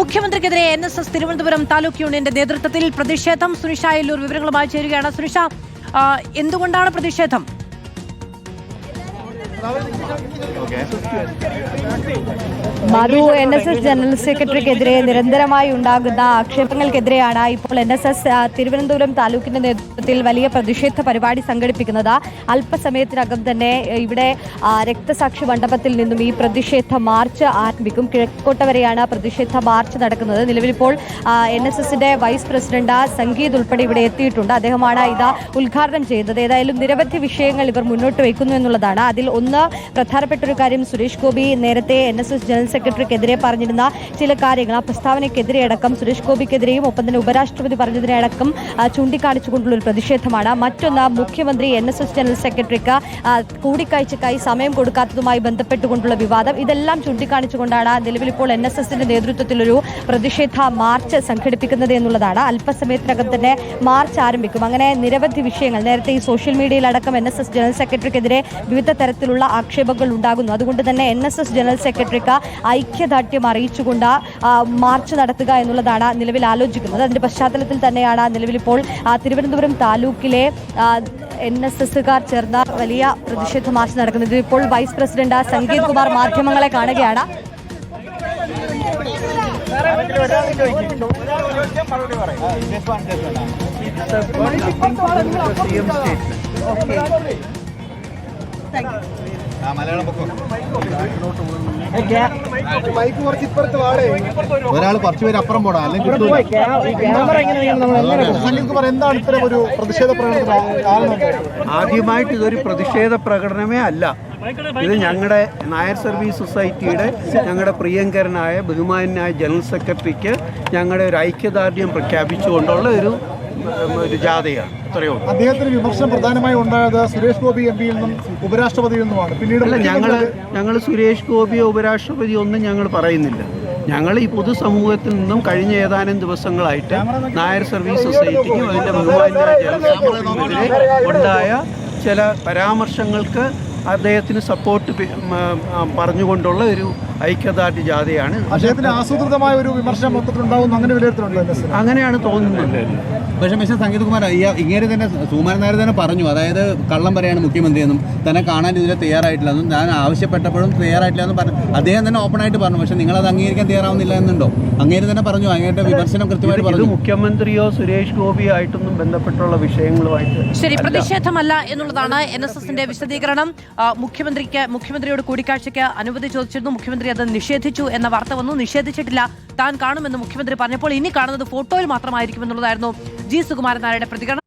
മുഖ്യമന്ത്രിക്കെതിരെ NSS തിരുവനന്തപുരം താലൂക്ക് യൂണിയന്റെ നേതൃത്വത്തിൽ പ്രതിഷേധം. സുനിഷ അയല്ലൂർ വിവരങ്ങളുമായി ചേരുകയാണ്. സുനിഷ, എന്തുകൊണ്ടാണ് പ്രതിഷേധം? മധു, NSS ജനറൽ സെക്രട്ടറിക്കെതിരെ നിരന്തരമായി ഉണ്ടാകുന്ന ആക്ഷേപങ്ങൾക്കെതിരെയാണ് ഇപ്പോൾ NSS തിരുവനന്തപുരം താലൂക്കിന്റെ നേതൃത്വത്തിൽ വലിയ പ്രതിഷേധ പരിപാടി സംഘടിപ്പിക്കുന്നത്. അല്പസമയത്തിനകം തന്നെ ഇവിടെ രക്തസാക്ഷി മണ്ഡപത്തിൽ നിന്നും ഈ പ്രതിഷേധ മാർച്ച് ആരംഭിക്കും. കിഴക്കോട്ട വരെയാണ് പ്രതിഷേധ മാർച്ച് നടക്കുന്നത്. നിലവിലിപ്പോൾ NSSന്റെ വൈസ് പ്രസിഡന്റ് സംഗീത് ഉൾപ്പെടെ ഇവിടെ എത്തിയിട്ടുണ്ട്. അദ്ദേഹമാണ് ഇത് ഉദ്ഘാടനം ചെയ്യുന്നത്. ഏതായാലും നിരവധി വിഷയങ്ങൾ ഇവർ മുന്നോട്ട് വയ്ക്കുന്നു എന്നുള്ളതാണ്. അതിൽ ഒന്ന് പ്രധാനപ്പെട്ട ഒരു കാര്യം, സുരേഷ് ഗോപി നേരത്തെ NSS ജനറൽ സെക്രട്ടറിക്കെതിരെ പറഞ്ഞിരുന്ന ചില കാര്യങ്ങൾ, ആ പ്രസ്താവനയ്ക്കെതിരെ അടക്കം സുരേഷ് ഗോപിക്കെതിരെയും ഒപ്പം തന്നെ ഉപരാഷ്ട്രപതി പറഞ്ഞതിനെ അടക്കം ചൂണ്ടിക്കാണിച്ചുകൊണ്ടുള്ള ഒരു പ്രതിഷേധമാണ്. മറ്റൊന്ന്, മുഖ്യമന്ത്രി NSS ജനറൽ സെക്രട്ടറിക്ക് കൂടിക്കാഴ്ചക്കായി സമയം കൊടുക്കാത്തതുമായി ബന്ധപ്പെട്ടുകൊണ്ടുള്ള വിവാദം. ഇതെല്ലാം ചൂണ്ടിക്കാണിച്ചുകൊണ്ടാണ് നിലവിലിപ്പോൾ NSSന്റെ നേതൃത്വത്തിലൊരു പ്രതിഷേധ മാർച്ച് സംഘടിപ്പിക്കുന്നത് എന്നുള്ളതാണ്. അല്പസമയത്തിനകം തന്നെ മാർച്ച് ആരംഭിക്കും. അങ്ങനെ നിരവധി വിഷയങ്ങൾ, നേരത്തെ ഈ സോഷ്യൽ മീഡിയയിലടക്കം NSS ജനറൽ സെക്രട്ടറിക്കെതിരെ വിവിധ തരത്തിലുള്ള ആക്ഷേപങ്ങൾ ഉണ്ടാകുന്നു. അതുകൊണ്ട് തന്നെ NSS ജനറൽ സെക്രട്ടറിക്ക് ഐക്യദാർഢ്യം അറിയിച്ചുകൊണ്ട് മാർച്ച് നടത്തുക എന്നുള്ളതാണ് നിലവിൽ ആലോചിക്കുന്നത്. അതിന്റെ പശ്ചാത്തലത്തിൽ തന്നെയാണ് നിലവിലിപ്പോൾ തിരുവനന്തപുരം താലൂക്കിലെ NSSകാർ ചേർന്ന വലിയ പ്രതിഷേധ മാർച്ച് നടക്കുന്നത്. ഇപ്പോൾ വൈസ് പ്രസിഡന്റ് സംഗീത് കുമാർ മാധ്യമങ്ങളെ കാണുകയാണ്. ഒരാൾ കുറച്ചു പേര് അപ്പുറം പോടാ, അല്ലെങ്കിൽ എന്താണ് ഇത്തരം ഒരു പ്രതിഷേധ പ്രകടനം? ആദ്യമായിട്ട് ഇതൊരു പ്രതിഷേധ പ്രകടനമേ അല്ല. ഇത് ഞങ്ങളുടെ നായർ സർവീസ് സൊസൈറ്റിയുടെ ഞങ്ങളുടെ പ്രിയങ്കരനായ ബഹുമാനായ ജനറൽ സെക്രട്ടറിക്ക് ഞങ്ങളുടെ ഒരു ഐക്യദാർഢ്യം പ്രഖ്യാപിച്ചുകൊണ്ടുള്ള ഒരു ജാഥയാണ്. അത്രയോ. അദ്ദേഹത്തിന് വിമർശനം പ്രധാനമായി ഉണ്ടായത് സുരേഷ് ഗോപി MP-യിൽ നിന്നും ഉപരാഷ്ട്രപതിയിൽ നിന്നുമാണ്. പിന്നീട് ഞങ്ങൾ സുരേഷ് ഗോപിയോ ഉപരാഷ്ട്രപതിയോ ഒന്നും ഞങ്ങൾ പറയുന്നില്ല. ഞങ്ങൾ ഈ പൊതുസമൂഹത്തിൽ നിന്നും കഴിഞ്ഞ ഏതാനും ദിവസങ്ങളായിട്ട് നായർ സർവീസ് സൊസൈറ്റിക്കും അതിൻ്റെ ബഹുമാനായ ജനറൽ സെക്രട്ടറിക്കുമെതിരെ ഉണ്ടായ ചില പരാമർശങ്ങൾക്ക് അദ്ദേഹത്തിന് സപ്പോർട്ട് പറഞ്ഞുകൊണ്ടുള്ള ഒരു ഐക്യദാർഢ്യ ജാഥയാണ്. അദ്ദേഹത്തിന് ആസൂത്രിതമായ ഒരു വിമർശനം മൊത്തത്തിലുണ്ടാവുന്നു, അങ്ങനെ വിലയിരുത്തലുണ്ട്. അങ്ങനെയാണ് തോന്നുന്നത്. പക്ഷേ സംഗീത് കുമാർ ഇങ്ങനെ തന്നെ സുകുമാരൻ നായർ തന്നെ പറഞ്ഞു, അതായത് കള്ളം പറയാണ് മുഖ്യമന്ത്രിയെന്നും തന്നെ കാണാൻ ഇതിൽ തയ്യാറായിട്ടില്ലെന്നും ഞാൻ ആവശ്യപ്പെട്ടപ്പോഴും തയ്യാറായിട്ടില്ലെന്നും പറഞ്ഞു. അദ്ദേഹം തന്നെ ഓപ്പണായിട്ട് പറഞ്ഞു. പക്ഷേ നിങ്ങളത് അംഗീകരിക്കാൻ തയ്യാറാവുന്നില്ല എന്നുണ്ടോ? അങ്ങേര് തന്നെ പറഞ്ഞു, അങ്ങേരുടെ വിമർശനം കൃത്യമായിട്ട് പറഞ്ഞു. മുഖ്യമന്ത്രിയോ സുരേഷ് ഗോപിയോ ആയിട്ടൊന്നും ബന്ധപ്പെട്ടുള്ള വിഷയങ്ങളുമായിട്ട് ശരി, പ്രതിഷേധമല്ല എന്നുള്ളതാണ് NSSന്റെ വിശദീകരണം. മുഖ്യമന്ത്രിയോട് കൂടിക്കാഴ്ചയ്ക്ക് അനുമതി ചോദിച്ചിരുന്നു. മുഖ്യമന്ത്രി അത് നിഷേധിച്ചു എന്ന വാർത്ത വന്നു. നിഷേധിച്ചിട്ടില്ല, താൻ കാണുമെന്ന് മുഖ്യമന്ത്രി പറഞ്ഞപ്പോൾ ഇനി കാണുന്നത് ഫോട്ടോയിൽ മാത്രമായിരിക്കും എന്നുള്ളതായിരുന്നു G. സുകുമാരൻ നായരുടെ പ്രതികരണം.